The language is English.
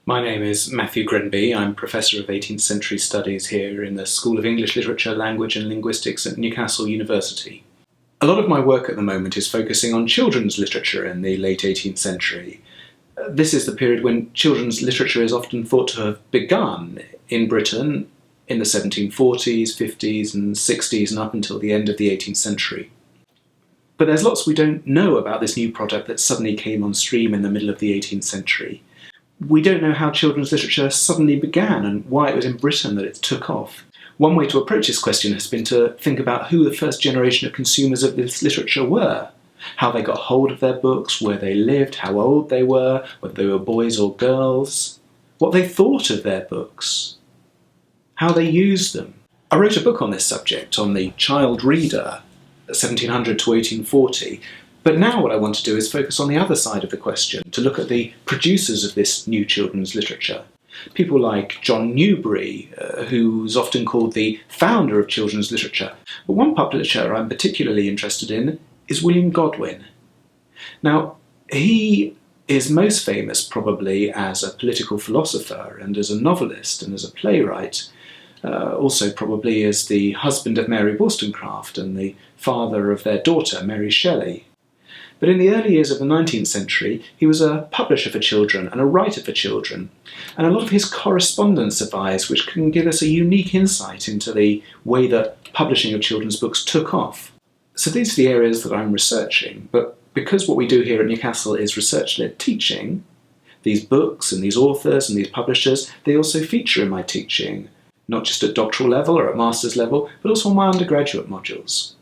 My name is Matthew Grenby. I'm Professor of 18th Century Studies here in the School of English Literature, Language and Linguistics at Newcastle University. A lot of my work at the moment is focusing on children's literature in the late 18th century. This is the period when children's literature is often thought to have begun in Britain in the 1740s, 50s and 60s and up until the end of the 18th century. But there's lots we don't know about this new product that suddenly came on stream in the middle of the 18th century. We don't know how children's literature suddenly began and why it was in Britain that it took off. One way to approach this question has been to think about who the first generation of consumers of this literature were, how they got hold of their books, where they lived, how old they were, whether they were boys or girls, what they thought of their books, how they used them. I wrote a book on this subject, on the child reader, 1700 to 1840, but now what I want to do is focus on the other side of the question, to look at the producers of this new children's literature. People like John Newbery, who's often called the founder of children's literature. But one publisher I'm particularly interested in is William Godwin. Now, he is most famous probably as a political philosopher and as a novelist and as a playwright, also probably as the husband of Mary Wollstonecraft and the father of their daughter, Mary Shelley. But in the early years of the 19th century, he was a publisher for children and a writer for children, and a lot of his correspondence survives, which can give us a unique insight into the way that publishing of children's books took off. So these are the areas that I'm researching, but because what we do here at Newcastle is research-led teaching, these books and these authors and these publishers, they also feature in my teaching, not just at doctoral level or at master's level, but also on my undergraduate modules.